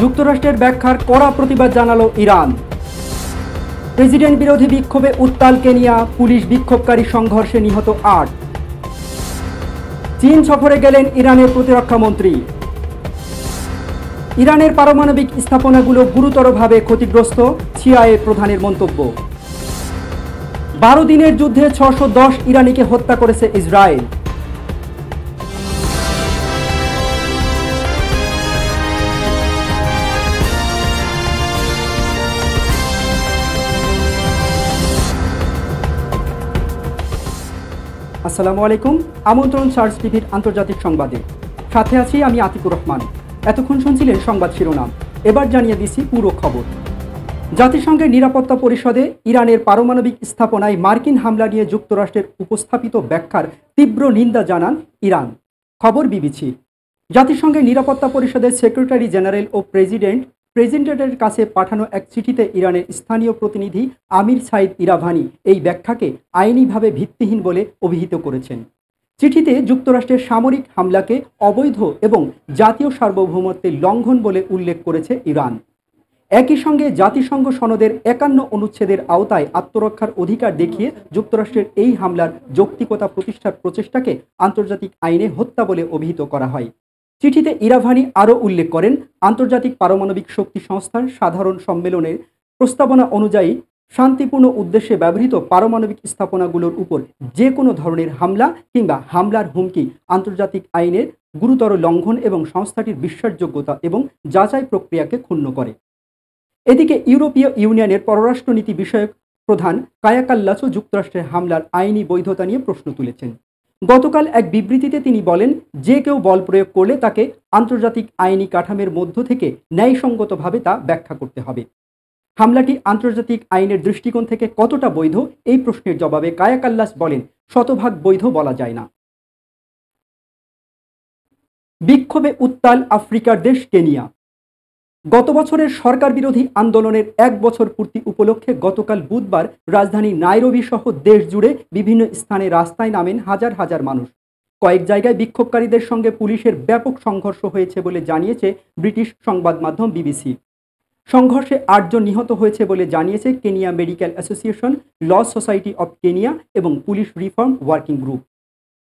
যুক্তরাষ্ট্রের ব্যাখ্যার কড়া প্রতিবাদ জানালো ইরান। প্রেসিডেন্ট বিরোধী বিক্ষোভে উত্তাল কেনিয়া, পুলিশ বিক্ষোভকারী সংঘর্ষে নিহত ৮। চীন সফরে গেলেন ইরানের প্রতিরক্ষা মন্ত্রী। ইরানের পারমাণবিক স্থাপনাগুলো গুরুতরভাবে ক্ষতিগ্রস্ত, সিআইএ প্রধানের মন্তব্য। 12 দিনের যুদ্ধে 610 ইরানিকে হত্যা করেছে ইসরায়েল। আসসালামু আলাইকুম, আমন্ত্রণ চার্জ টিভির আন্তর্জাতিক সংবাদে। সাথে আছি আমি আতিকুর রহমান। এতক্ষণ শুনছিলেন সংবাদ শিরোনাম, এবার জানিয়ে দিচ্ছি পুরো খবর। জাতিসংঘের নিরাপত্তা পরিষদে ইরানের পারমাণবিক স্থাপনায় মার্কিন হামলা নিয়ে যুক্তরাষ্ট্রের উপস্থাপিত ব্যাখ্যার তীব্র নিন্দা জানান ইরান। খবর বিবিসি। জাতিসংঘের নিরাপত্তা পরিষদের সেক্রেটারি জেনারেল ও প্রেসিডেন্টের কাছে পাঠানো এক চিঠিতে ইরানের স্থানীয় প্রতিনিধি আমির সাইদ ইরাভানি এই ব্যাখ্যাকে আইনিভাবে ভিত্তিহীন বলে অভিহিত করেছেন। চিঠিতে যুক্তরাষ্ট্রের সামরিক হামলাকে অবৈধ এবং জাতীয় সার্বভৌমত্বের লঙ্ঘন বলে উল্লেখ করেছে ইরান। একই সঙ্গে জাতিসংঘ সনদের 51 অনুচ্ছেদের আওতায় আত্মরক্ষার অধিকার দেখিয়ে যুক্তরাষ্ট্রের এই হামলার যৌক্তিকতা প্রতিষ্ঠার প্রচেষ্টাকে আন্তর্জাতিক আইনে হত্যা বলে অভিহিত করা হয়। চিঠিতে ইরাভানি আরও উল্লেখ করেন, আন্তর্জাতিক পারমাণবিক শক্তি সংস্থার সাধারণ সম্মেলনের প্রস্তাবনা অনুযায়ী শান্তিপূর্ণ উদ্দেশ্যে ব্যবহৃত পারমাণবিক স্থাপনাগুলোর উপর যে কোনো ধরনের হামলা কিংবা হামলার হুমকি আন্তর্জাতিক আইনের গুরুতর লঙ্ঘন এবং সংস্থাটির বিশ্বাসযোগ্যতা এবং যাচাই প্রক্রিয়াকে ক্ষুণ্ণ করে। এদিকে ইউরোপীয় ইউনিয়নের পররাষ্ট্রনীতি বিষয়ক প্রধান কায়া কাল্লাসও যুক্তরাষ্ট্রের হামলার আইনি বৈধতা নিয়ে প্রশ্ন তুলেছেন। গতকাল এক বিবৃতিতে তিনি বলেন, যে কেউ বল প্রয়োগ করলে তাকে আন্তর্জাতিক আইনি কাঠামোর মধ্য থেকে ন্যায়সঙ্গতভাবে তা ব্যাখ্যা করতে হবে। হামলাটি আন্তর্জাতিক আইনের দৃষ্টিকোণ থেকে কতটা বৈধ, এই প্রশ্নের জবাবে কায়া কাল্লাস বলেন, শতভাগ বৈধ বলা যায় না। বিক্ষোভে উত্তাল আফ্রিকার দেশ কেনিয়া। গত বছরের সরকার বিরোধী আন্দোলনের 1 বছর পূর্তি উপলক্ষে গতকাল বুধবার রাজধানী নাইরোবি সহ দেশ জুড়ে বিভিন্ন স্থানে রাস্তায় নামেন হাজার হাজার মানুষ। কয়েক জায়গায় বিক্ষোভকারীদের সঙ্গে পুলিশের ব্যাপক সংঘর্ষ হয়েছে বলে জানিয়েছে ব্রিটিশ সংবাদ মাধ্যম বিবিসি। সংঘর্ষে 8 জন নিহত হয়েছে বলে জানিয়েছে Kenya Medical Association, Law Society of Kenya এবং পুলিশ রিফর্ম ওয়ার্কিং গ্রুপ।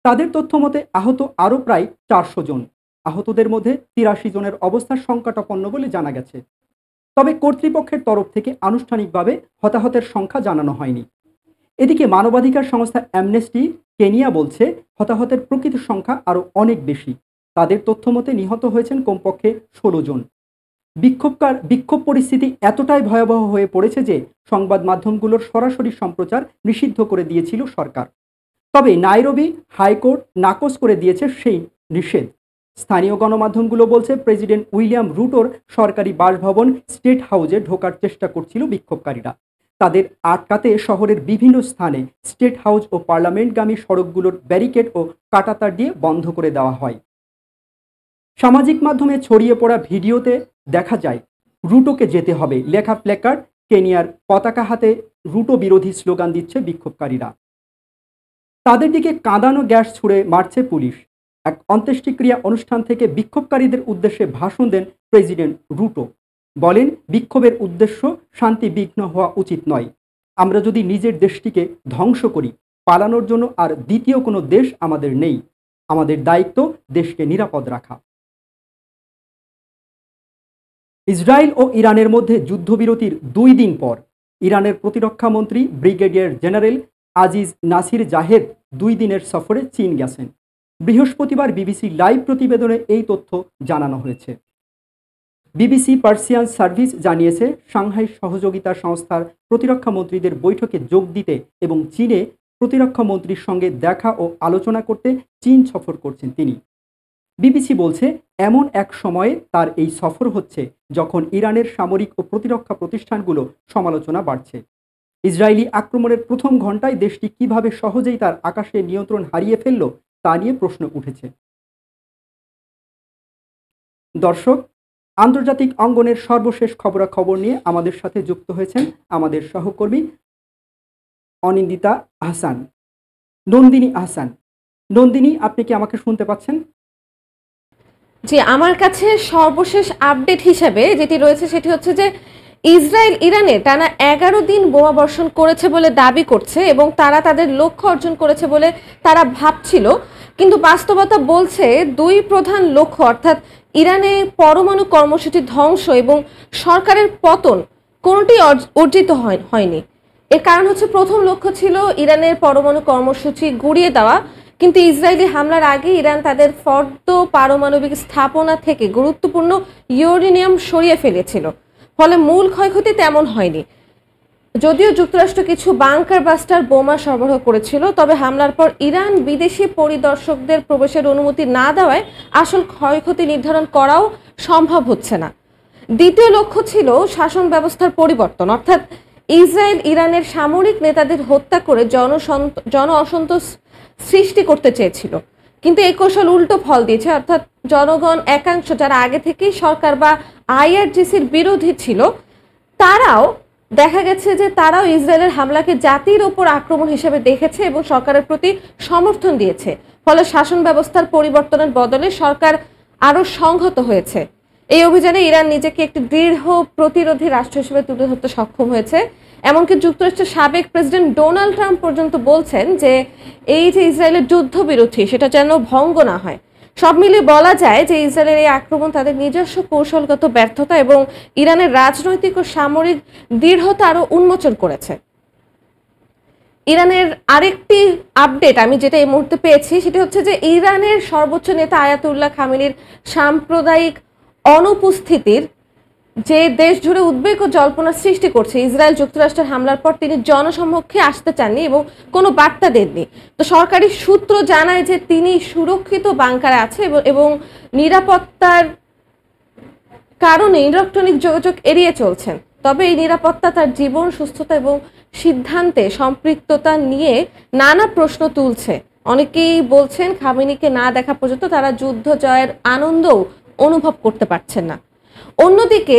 তাদের তথ্যমতে আহত আরও প্রায় 400 জন। আহতদের মধ্যে 83 জনের অবস্থা সংকটাপন্ন বলে জানা গেছে। তবে কর্তৃপক্ষের তরফ থেকে আনুষ্ঠানিকভাবে হতাহতের সংখ্যা জানানো হয়নি। এদিকে মানবাধিকার সংস্থা অ্যামনেস্টি কেনিয়া বলছে, হতাহতের প্রকৃত সংখ্যা আরও অনেক বেশি। তাদের তথ্যমতে নিহত হয়েছেন কমপক্ষে 16 জন। বিক্ষোভ পরিস্থিতি এতটাই ভয়াবহ হয়ে পড়েছে যে সংবাদ মাধ্যমগুলোর সরাসরি সম্প্রচার নিষিদ্ধ করে দিয়েছিল সরকার। তবে নাইরোবি হাইকোর্ট নাকচ করে দিয়েছে সেই নিষেধ। স্থানীয় গণমাধ্যমগুলো বলছে, প্রেসিডেন্ট উইলিয়াম রুটোর সরকারি বাসভবন স্টেট হাউসে ঢোকার চেষ্টা করছিল বিক্ষোভকারীরা। তাদের আটকাতে শহরের বিভিন্ন স্থানে স্টেট হাউস ও পার্লামেন্টগামী সড়কগুলোর ব্যারিকেড ও কাঁটাতার দিয়ে বন্ধ করে দেওয়া হয়। সামাজিক মাধ্যমে ছড়িয়ে পড়া ভিডিওতে দেখা যায় রুটোকে যেতে হবে লেখা প্ল্যাকার্ড, কেনিয়ার পতাকা হাতে রুটো বিরোধী স্লোগান দিচ্ছে বিক্ষোভকারীরা। তাদের দিকে কাঁদানো গ্যাস ছুঁড়ে মারছে পুলিশ। এক অন্ত্যেষ্টিক্রিয়া অনুষ্ঠান থেকে বিক্ষোভকারীদের উদ্দেশ্যে ভাষণ দেন প্রেসিডেন্ট রুটো। বলেন, বিক্ষোভের উদ্দেশ্য শান্তি বিঘ্ন হওয়া উচিত নয়। আমরা যদি নিজের দেশটিকে ধ্বংস করি, পালানোর জন্য আর দ্বিতীয় কোনো দেশ আমাদের নেই। আমাদের দায়িত্ব দেশকে নিরাপদ রাখা। ইসরায়েল ও ইরানের মধ্যে যুদ্ধবিরতির 2 দিন পর ইরানের প্রতিরক্ষা মন্ত্রী ব্রিগেডিয়ার জেনারেল আজিজ নাসির জাহেদ 2 দিনের সফরে চীন গেছেন। বৃহস্পতিবার বিবিসি লাইভ প্রতিবেদনে এই তথ্য জানানো হয়েছে। বিবিসি পার্সিয়ান সার্ভিস জানিয়েছে, সাংহাই সহযোগিতা সংস্থার প্রতিরক্ষা মন্ত্রীদের বৈঠকে যোগ দিতে এবং চীনে প্রতিরক্ষা মন্ত্রীর সঙ্গে দেখা ও আলোচনা করতে চীন সফর করছেন তিনি। বিবিসি বলছে, এমন এক সময়ে তার এই সফর হচ্ছে যখন ইরানের সামরিক ও প্রতিরক্ষা প্রতিষ্ঠানগুলো সমালোচনা বাড়ছে। ইসরায়েলি আক্রমণের প্রথম ঘণ্টায় দেশটি কিভাবে সহজেই তার আকাশে নিয়ন্ত্রণ হারিয়ে ফেলল তা নিয়ে প্রশ্ন উঠেছে। দর্শক, আন্তর্জাতিক অঙ্গনের সর্বশেষ খবরাখবর নিয়ে আমাদের সাথে যুক্ত হয়েছেন আমাদের সহকর্মী অনিন্দিতা আহসান, নন্দিনী আহসান। নন্দিনী, আপনি কি আমাকে শুনতে পাচ্ছেন? যে আমার কাছে সর্বশেষ আপডেট হিসেবে যেটি রয়েছে সেটি হচ্ছে যে ইসরায়েল ইরানে টানা 11 দিন বোমা বর্ষণ করেছে বলে দাবি করছে এবং তারা তাদের লক্ষ্য অর্জন করেছে বলে তারা ভাবছিল, কিন্তু বাস্তবতা বলছে দুই প্রধান লক্ষ্য অর্থাৎ ইরানে পরমাণু কর্মসূচি ধ্বংস এবং সরকারের পতন কোনোটি অর্জিত হয়নি। এর কারণ হচ্ছে প্রথম লক্ষ্য ছিল ইরানের পরমাণু কর্মসূচি গুড়িয়ে দেওয়া, কিন্তু ইসরায়েলি হামলার আগে ইরান তাদের ফর্দ পারমাণবিক স্থাপনা থেকে গুরুত্বপূর্ণ ইউরেনিয়াম সরিয়ে ফেলেছিল, ফলে মূল ক্ষয়ক্ষতি তেমন হয়নি। যদিও যুক্তরাষ্ট্র কিছু বাংকার বাস্টার বোমা সরবরাহ করেছিল, তবে হামলার পর ইরান বিদেশি পরিদর্শকদের প্রবেশের অনুমতি না দেওয়ায় আসল ক্ষয়ক্ষতি নির্ধারণ করাও সম্ভব হচ্ছে না। দ্বিতীয় লক্ষ্য ছিল শাসন ব্যবস্থার পরিবর্তন, অর্থাৎ ইসরায়েল ইরানের সামরিক নেতাদের হত্যা করে জন অসন্তোষ সৃষ্টি করতে চেয়েছিল, কিন্তু এই কৌশল উল্টো ফল দিয়েছে, অর্থাৎ জনগণ একাংশ যারা আগে থেকেই সরকার বা আইআরজিসির বিরোধী ছিল তারাও দেখা গেছে যে তারাও ইসরায়েলের হামলাকে জাতির ওপর আক্রমণ হিসেবে দেখেছে এবং সরকারের প্রতি সমর্থন দিয়েছে। ফলে শাসন ব্যবস্থার পরিবর্তনের বদলে সরকার আরো সংহত হয়েছে। এই অভিযানে ইরান নিজেকে একটি দৃঢ় প্রতিরোধী রাষ্ট্র হিসেবে তুলে ধরতে সক্ষম হয়েছে। এমনকি যুক্তরাষ্ট্রের সাবেক প্রেসিডেন্ট ডোনাল্ড ট্রাম্প পর্যন্ত বলছেন যে এই যে ইসরায়েলের যুদ্ধবিরতি সেটা যেন ভঙ্গ না হয়। সব মিলিয়ে বলা যায় যে ইসরায়েলের এই আক্রমণ তাদের নিজস্ব কৌশলগত ব্যর্থতা এবং ইরানের রাজনৈতিক ও সামরিক দৃঢ়তা আরো উন্মোচন করেছে। ইরানের আরেকটি আপডেট আমি যেটা এই মুহূর্তে পেয়েছি সেটা হচ্ছে যে ইরানের সর্বোচ্চ নেতা আয়াতুল্লাহ খামেনির সাম্প্রদায়িক অনুপস্থিতির যে দেশ জুড়ে উদ্বেগ ও জল্পনার সৃষ্টি করছে। ইসরায়েল যুক্তরাষ্ট্রের হামলার পর তিনি জনসম্মুখে আসতে চাননি এবং কোনো বার্তা দেননি। তো সরকারি সূত্র জানায় যে তিনি সুরক্ষিত বাংকারে আছে এবং নিরাপত্তার কারণে ইলেকট্রনিক যোগাযোগ এড়িয়ে চলছেন। তবে এই নিরাপত্তা তার জীবন, সুস্থতা এবং সিদ্ধান্তে সম্পৃক্ততা নিয়ে নানা প্রশ্ন তুলছে। অনেকেই বলছেন খামেনিকে না দেখা পর্যন্ত তারা যুদ্ধ জয়ের আনন্দও অনুভব করতে পারছেন না। অন্যদিকে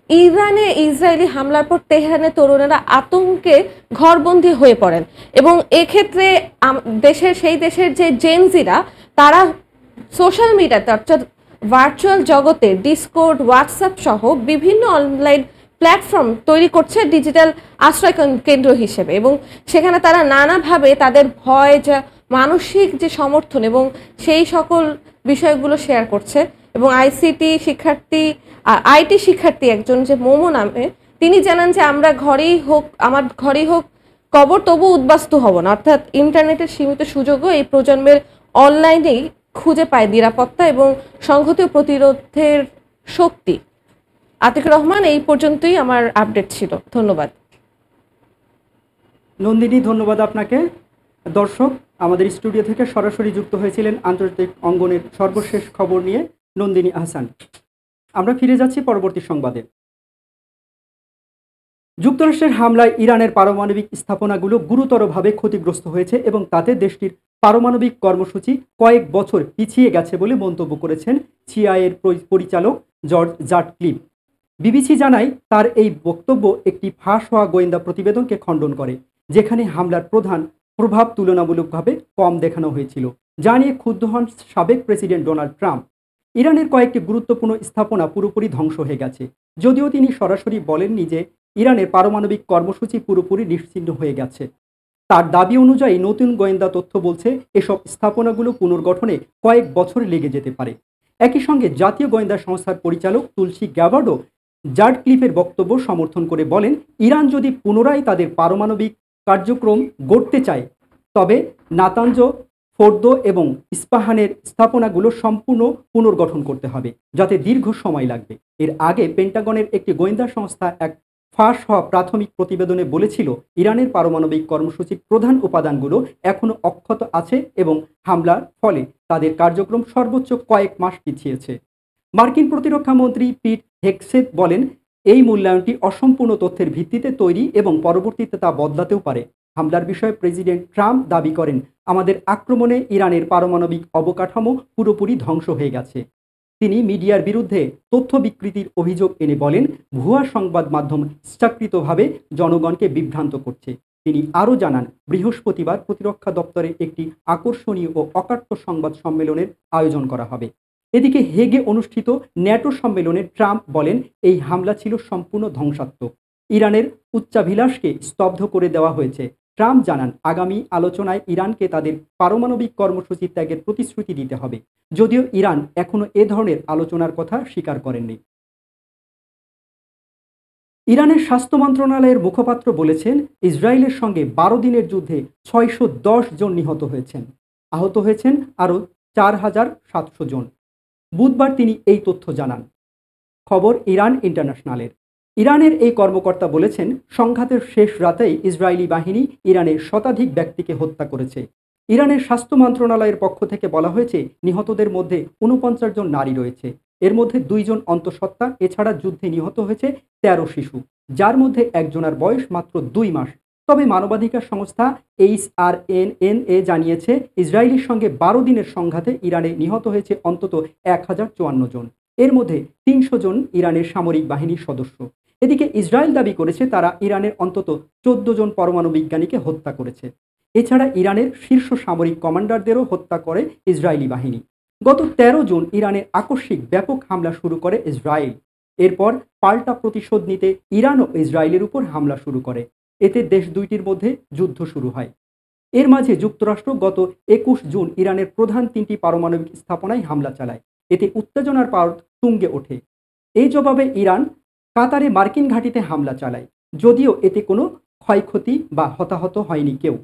ইরানে ইসরায়েলি হামলার পর তেহরানের তরুণেরা আতঙ্কে ঘরবন্দি হয়ে পড়েন এবং এক্ষেত্রে সেই দেশের যে জেনজিরা তারা সোশ্যাল মিডিয়াতে অর্থাৎ ভার্চুয়াল জগতে ডিসকর্ড, হোয়াটসঅ্যাপ সহ বিভিন্ন অনলাইন প্ল্যাটফর্ম তৈরি করছে ডিজিটাল আশ্রয় কেন্দ্র হিসেবে এবং সেখানে তারা নানাভাবে তাদের ভয়, যা মানসিক যে সমর্থন এবং সেই সকল বিষয়গুলো শেয়ার করছে। এবং আইটি শিক্ষার্থী একজন যে মোমো নামে, তিনি জানান যে আমার ঘরেই হোক কবর, তবু উদ্বাস্তু হব না। অর্থাৎ ইন্টারনেটের সীমিত সুযোগও এই প্রজন্মের অনলাইনেই খুঁজে পায় নিরাপত্তা এবং সংহতি ও প্রতিরোধের শক্তি। আতিকুর রহমান, এই পর্যন্তই আমার আপডেট ছিল। ধন্যবাদ। নন্দিনী, ধন্যবাদ আপনাকে। দর্শক, আমাদের স্টুডিও থেকে সরাসরি যুক্ত হয়েছিলেন আন্তর্জাতিক অঙ্গনের সর্বশেষ খবর নিয়ে নন্দিনী আহসান। আমরা ফিরে যাচ্ছি পরবর্তী সংবাদে। যুক্তরাষ্ট্রের হামলায় ইরানের পারমাণবিক স্থাপনাগুলো গুরুতরভাবে ক্ষতিগ্রস্ত হয়েছে এবং তাতে দেশটির পারমাণবিক কর্মসূচি কয়েক বছর পিছিয়ে গেছে বলে মন্তব্য করেছেন সিআইএর পরিচালক জর্জ রাটক্লিফ। বিবিসি জানায় তার এই বক্তব্য একটি ফাঁস হওয়া গোয়েন্দা প্রতিবেদনকে খণ্ডন করে, যেখানে হামলার প্রভাব তুলনামূলকভাবে কম দেখানো হয়েছিল, যা নিয়ে ক্ষুব্ধ হন সাবেক প্রেসিডেন্ট ডোনাল্ড ট্রাম্প। ইরানের কয়েকটি গুরুত্বপূর্ণ স্থাপনা পুরোপুরি ধ্বংস হয়ে গেছে, যদিও তিনি সরাসরি বলেননি যে ইরানের পারমাণবিক কর্মসূচি পুরোপুরি নিশ্চিহ্ন হয়ে গেছে। তার দাবি অনুযায়ী নতুন গোয়েন্দা তথ্য বলছে এসব স্থাপনাগুলো পুনর্গঠনে কয়েক বছর লেগে যেতে পারে। একই সঙ্গে জাতীয় গোয়েন্দা সংস্থার পরিচালক তুলসী গ্যাবার্ডও রাটক্লিফের বক্তব্য সমর্থন করে বলেন, ইরান যদি পুনরায় তাদের পারমাণবিক কার্যক্রম গড়তে চায় তবে নাতাঞ্জ, ফোর্দো এবং ইস্পাহানের স্থাপনাগুলো সম্পূর্ণ পুনর্গঠন করতে হবে, যাতে দীর্ঘ সময় লাগবে। এর আগে পেন্টাগনের একটি গোয়েন্দা সংস্থা এক ফাঁস হওয়া প্রাথমিক প্রতিবেদনে বলেছিল ইরানের পারমাণবিক কর্মসূচির প্রধান উপাদানগুলো এখনও অক্ষত আছে এবং হামলার ফলে তাদের কার্যক্রম সর্বোচ্চ কয়েক মাস পিছিয়েছে। মার্কিন প্রতিরক্ষা মন্ত্রী পিট হেগসেথ বলেন, এই মূল্যায়নটি অসম্পূর্ণ তথ্যের ভিত্তিতে তৈরি এবং পরবর্তীতে তা বদলাতেও পারে। হামলার বিষয়ে প্রেসিডেন্ট ট্রাম্প দাবি করেন, আমাদের আক্রমণে ইরানের পারমাণবিক অবকাঠামো পুরোপুরি ধ্বংস হয়ে গেছে। তিনি মিডিয়ার বিরুদ্ধে তথ্য বিকৃতির অভিযোগ এনে বলেন, ভুয়া সংবাদ মাধ্যম ইচ্ছাকৃতভাবে জনগণকে বিভ্রান্ত করছে। তিনি আরও জানান, বৃহস্পতিবার প্রতিরক্ষা দপ্তরে একটি আকর্ষণীয় ও অকাট্য সংবাদ সম্মেলনের আয়োজন করা হবে। এদিকে হেগে অনুষ্ঠিত ন্যাটো সম্মেলনে ট্রাম্প বলেন, এই হামলা ছিল সম্পূর্ণ ধ্বংসাত্মক। ইরানের উচ্চাভিলাষকে স্তব্ধ করে দেওয়া হয়েছে। ট্রাম্প জানান, আগামী আলোচনায় ইরানকে তাদের পারমাণবিক কর্মসূচি ত্যাগের প্রতিশ্রুতি দিতে হবে, যদিও ইরান এখনো এ ধরনের আলোচনার কথা স্বীকার করেননি। ইরানের স্বাস্থ্য মন্ত্রণালয়ের মুখপাত্র বলেছেন, ইসরায়েলের সঙ্গে 12 দিনের যুদ্ধে 610 জন নিহত হয়েছেন, আহত হয়েছেন আরও 4700 জন। বুধবার তিনি এই তথ্য জানান। খবর ইরান ইন্টারন্যাশনালের। ইরানের এই কর্মকর্তা বলেছেন, সংঘাতের শেষ রাতেই ইসরায়েলি বাহিনী ইরানের শতাধিক ব্যক্তিকে হত্যা করেছে। ইরানের স্বাস্থ্য মন্ত্রণালয়ের পক্ষ থেকে বলা হয়েছে, নিহতদের মধ্যে 49 জন নারী রয়েছে। এর মধ্যে 2 জন অন্তঃসত্ত্বা। এছাড়া যুদ্ধে নিহত হয়েছে 13 শিশু, যার মধ্যে একজনের বয়স মাত্র 2 মাস। তবে মানবাধিকার সংস্থা HRNNA জানিয়েছে, ইসরায়েলের সঙ্গে 12 দিনের সংঘাতে ইরানে নিহত হয়েছে অন্তত 1054 জন। এর মধ্যে 300 জন ইরানের সামরিক বাহিনীর সদস্য। এদিকে ইসরায়েল দাবি করেছে, তারা ইরানের অন্তত 14 জন পরমাণু বিজ্ঞানীকে হত্যা করেছে। এছাড়া ইরানের শীর্ষ সামরিক কমান্ডারদেরও হত্যা করে ইসরায়েলি বাহিনী। গত 13 জুন ইরানের আকস্মিক ব্যাপক হামলা শুরু করে ইসরায়েল। এরপর পাল্টা প্রতিশোধ নিতে ইরান ও ইসরায়েলের উপর হামলা শুরু করে। এতে দেশ দুইটির মধ্যে যুদ্ধ শুরু হয়। এর মাঝে যুক্তরাষ্ট্র গত 21 জুন ইরানের প্রধান 3টি পারমাণবিক স্থাপনায় হামলা চালায়। এতে উত্তেজনার পারদ তুঙ্গে ওঠে। এই জবাবে ইরান কাতারে মার্কিন ঘাঁটিতে হামলা চালায়, যদিও এতে কোনো ক্ষয়ক্ষতি বা হতাহত হয়নি কেউ।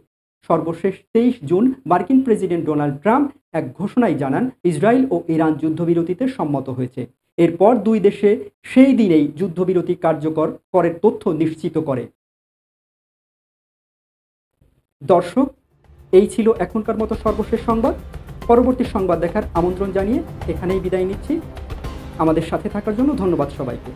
সর্বশেষ 23 জুন মার্কিন প্রেসিডেন্ট ডোনাল্ড ট্রাম্প এক ঘোষণায় জানান, ইসরায়েল ও ইরান যুদ্ধবিরতিতে সম্মত হয়েছে। এরপর দুই দেশে সেই দিনেই যুদ্ধবিরতি কার্যকর করার তথ্য নিশ্চিত করে। দর্শক, এই ছিল এখনকার মতো সর্বশেষ সংবাদ। পরবর্তী সংবাদ দেখার আমন্ত্রণ জানিয়ে এখানেই বিদায় নিচ্ছি। আমাদের সাথে থাকার জন্য ধন্যবাদ সবাইকে।